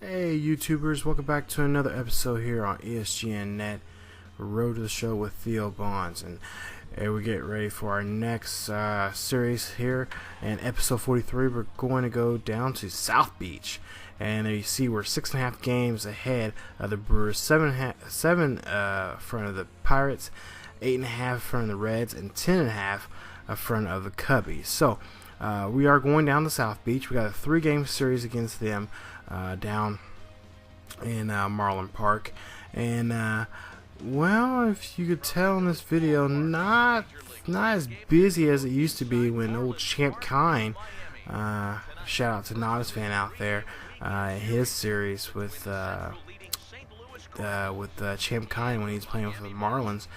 Hey YouTubers, welcome back to another episode here on ESGNet, Road to the Show with Theo Bonds, and we get ready for our next series here. In episode 43, we're going to go down to South Beach, and there you see we're 6.5 games ahead of the Brewers, 7 front of the Pirates, 8.5 front of the Reds, and 10.5 front of the Cubbies. So we are going down to South Beach. We got a 3-game series against them down in Marlins Park, and well, if you could tell in this video, not as busy as it used to be when old Champ Kine, shout out to Nodis fan out there, his series with Champ Kine when he's playing with the Marlins.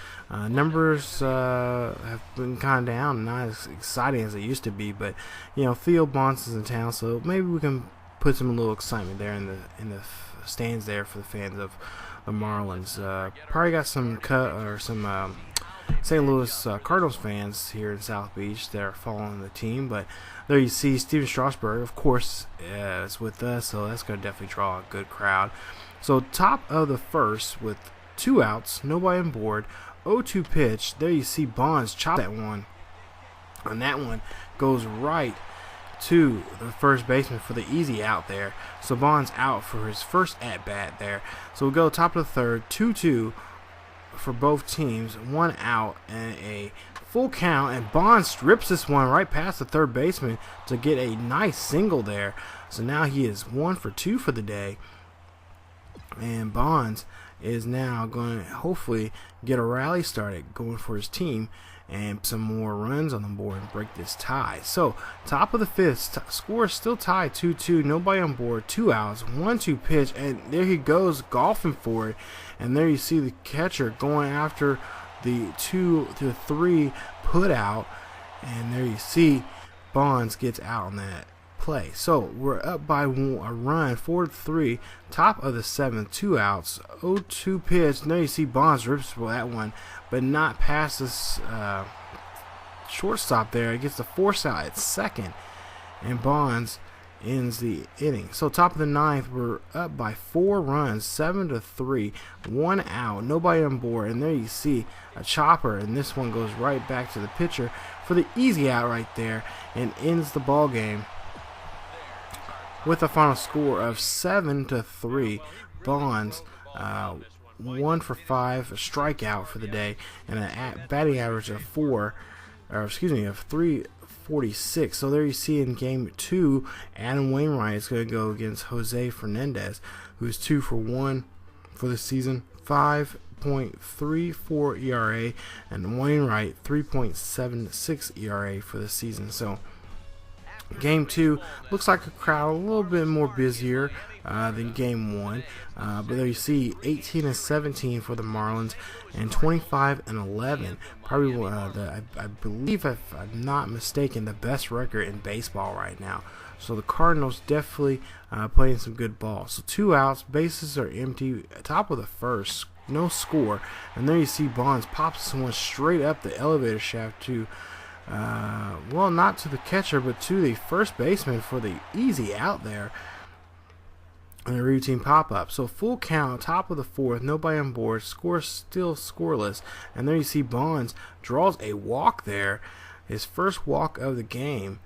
Numbers have been kind of down, not as exciting as it used to be, but you know, Theo Bonds is in town, so maybe we can put some little excitement there in the stands there for the fans of the Marlins. Probably got some St. Louis Cardinals fans here in South Beach that are following the team, but there you see Steven Strasburg, of course, is with us, so that's going to definitely draw a good crowd. So top of the first with 2 outs, nobody on board, 0-2 pitch. There you see Bonds chop that one, and that one goes right to the first baseman for the easy out there. So Bonds out for his first at bat there. So we'll go top of the third, 2-2 for both teams, 1 out and a full count, and Bonds strips this one right past the third baseman to get a nice single there. So now he is 1 for 2 for the day, and Bonds is now going to hopefully get a rally started going for his team and some more runs on the board and break this tie. So top of the fifth, score is still tied 2-2, nobody on board, 2 outs, 1-2 pitch, and there he goes golfing for it. And there you see the catcher going after the 2-3 put out, and there you see Bonds gets out on that play. So we're up by a run, 4-3, top of the 7th, 2 outs, 0-2 pitch. And there you see Bonds rips for that one, but not past this shortstop there. It gets the force out at second, and Bonds ends the inning. So top of the 9th, we're up by 4 runs, 7-3, 1 out, nobody on board, and there you see a chopper, and this one goes right back to the pitcher for the easy out right there, and ends the ball game with a final score of 7-3. Bonds 1 for 5, a strikeout for the day, and a batting average of 346. So there you see in game 2, Adam Wainwright is going to go against Jose Fernandez, who's 2 for 1 for the season, 5.34 ERA, and Wainwright 3.76 ERA for the season. So game 2 looks like a crowd a little bit more busier than game 1, but there you see 18-17 for the Marlins and 25-11. Probably I believe, if I'm not mistaken, the best record in baseball right now. So the Cardinals definitely playing some good ball. So 2 outs, bases are empty, top of the first, no score, and there you see Bonds pops someone straight up the elevator shaft to well, not to the catcher, but to the first baseman for the easy out there, and a routine pop-up. So full count, top of the 4th, nobody on board, score still scoreless, and there you see Bonds draws a walk there, his first walk of the game,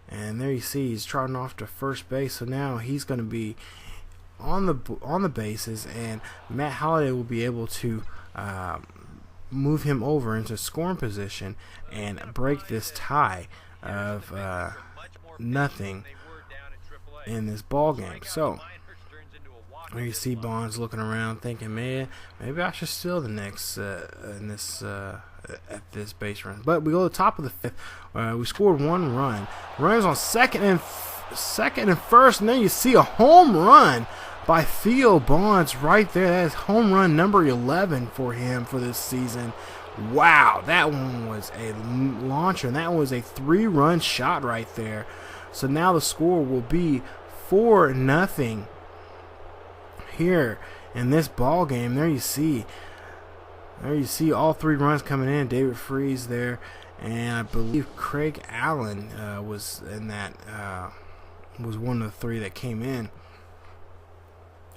and there you see he's trotting off to first base. So now he's going to be on the bases, and Matt Holliday will be able to move him over into scoring position and break this tie of nothing in this ball game. So there you see Bonds looking around thinking, man, maybe I should steal the next at this base run. But we go to the top of the 5th. We scored 1 run. Runners on second and first, and then you see a home run by Theo Bonds right there. That is home run number 11 for him for this season. Wow, that one was a launcher, and that was a 3-run shot right there. So now the score will be 4-0 here in this ball game. There you see all 3 runs coming in. David Freese there, and I believe Craig Allen was in that was one of the 3 that came in.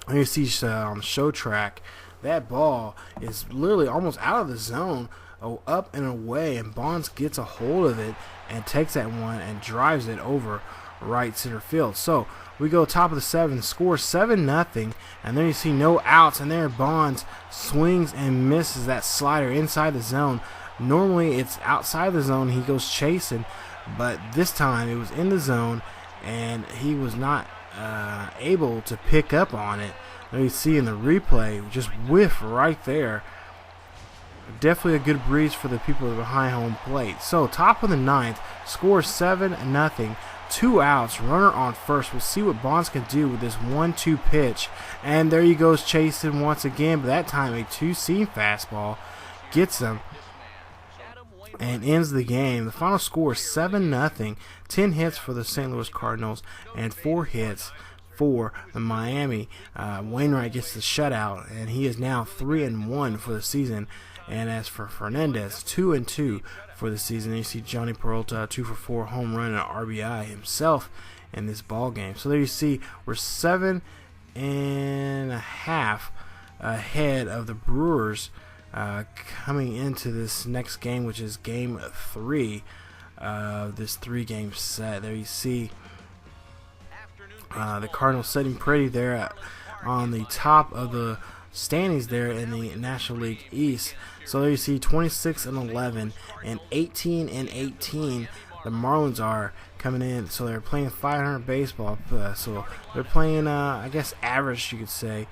And you see on the show track, that ball is literally almost out of the zone, up and away, and Bonds gets a hold of it and takes that one and drives it over right center field. So we go top of the 7th, score 7-0, and then you see no outs, and there Bonds swings and misses that slider inside the zone. Normally it's outside the zone, he goes chasing, but this time it was in the zone, and he was not able to pick up on it. There you see in the replay, just whiff right there. Definitely a good breeze for the people behind home plate. So top of the 9th, score 7-0, 2 outs, runner on first. We'll see what Bonds can do with this 1-2 pitch, and there he goes chasing once again, but that time a 2-seam fastball gets him and ends the game. The final score is 7-0, 10 hits for the St. Louis Cardinals and 4 hits for the Miami. Wainwright gets the shutout, and he is now 3-1 for the season. And as for Fernandez, 2-2 for the season. And you see Johnny Peralta, 2 for 4 home run and RBI himself in this ball game. So there you see we're 7.5 ahead of the Brewers coming into this next game, which is game 3 of this 3-game set. There you see the Cardinals sitting pretty there on the top of the standings there in the National League East. So there you see 26-11 and 18-18. The Marlins are coming in, so they're playing 500 baseball. So they're playing, I guess, average, you could say,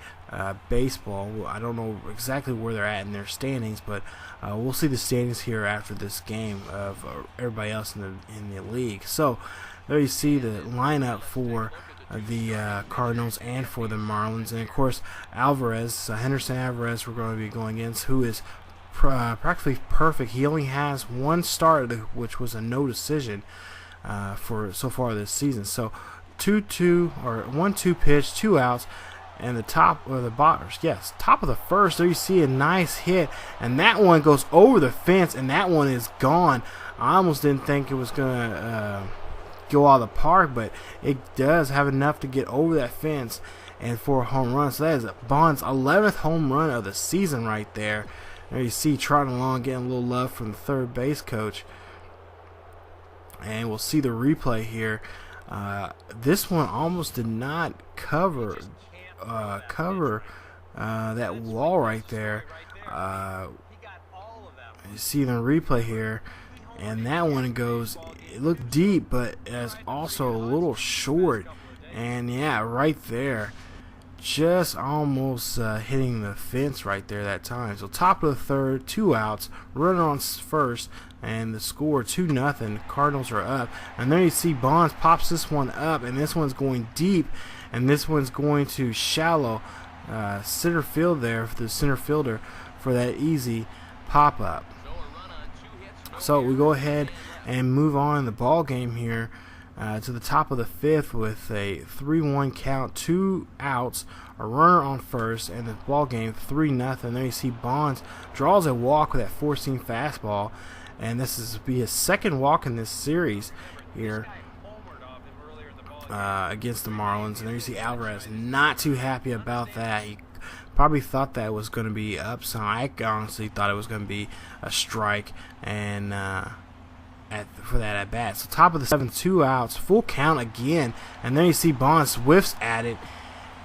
baseball. I don't know exactly where they're at in their standings, but we'll see the standings here after this game of everybody else in the league. So there you see the lineup for the Cardinals and for the Marlins, and of course Alvarez, Henderson Alvarez, we're going to be going against, who is practically perfect. He only has 1 start, which was a no decision for so far this season. So 2-2 or 1-2 pitch, 2 outs, and the top of the top of the first. There you see a nice hit, and that one goes over the fence, and that one is gone. I almost didn't think it was gonna go out of the park, but it does have enough to get over that fence and for a home run. So that is Bonds' 11th home run of the season right there. There you see trotting along, getting a little love from the third base coach. And we'll see the replay here. This one almost did not cover that wall right there. You see the replay here, and that one goes, it looked deep, but it's also a little short. And yeah, right there, just almost hitting the fence right there that time. So top of the 3rd, 2 outs, runner on first, and the score 2-0. Cardinals are up, and there you see Bonds pops this one up, and this one's going deep, and this one's going to shallow center field there for the center fielder for that easy pop up. So we go ahead and move on in the ball game here to the top of the 5th with a 3-1 count, 2 outs, a runner on first, and the ball game 3-0. There you see Bonds draws a walk with that 4-seam fastball, and this is be his 2nd walk in this series here against the Marlins. And there you see Alvarez not too happy about that. He probably thought that was going to be up, so I honestly thought it was going to be a strike, and for that at bat. So top of the 7th, 2 outs, full count again, and then you see Bonds whiffs at it,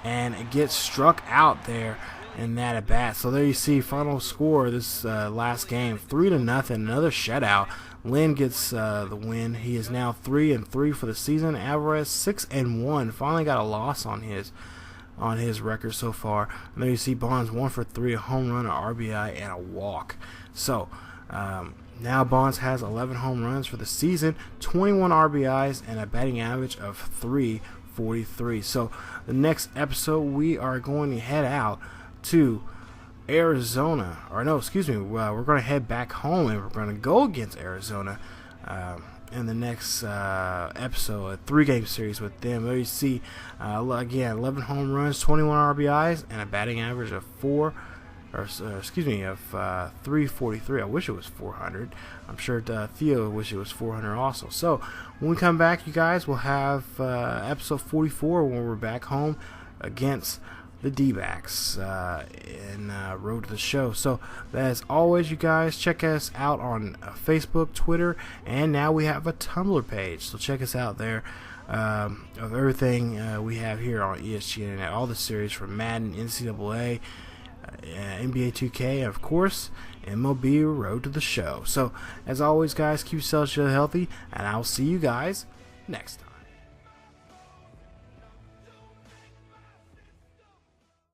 and it gets struck out there in that at bat. So there you see final score this last game, 3-0, another shutout. Lynn gets the win. He is now 3-3 for the season. Alvarez 6-1. Finally got a loss on his record so far. And there you see Bonds 1 for 3, a home run, an RBI, and a walk. So now Bonds has 11 home runs for the season, 21 RBIs, and a batting average of .343. So the next episode we are going to head out to Arizona, or no, excuse me, we're going to head back home, and we're going to go against Arizona in the next episode, a 3-game series with them. There you see, again, 11 home runs, 21 RBIs, and a batting average of 343. I wish it was 400. I'm sure Theo wish it was 400 also. So when we come back, you guys, we'll have episode 44 when we're back home against the D-backs in Road to the Show. So as always, you guys check us out on Facebook, Twitter, and now we have a Tumblr page. So check us out there of everything we have here on ESGNet. All the series from Madden, NCAA, NBA 2K, and of course MLB Road to the Show. So as always, guys, keep yourselves healthy, and I'll see you guys next time.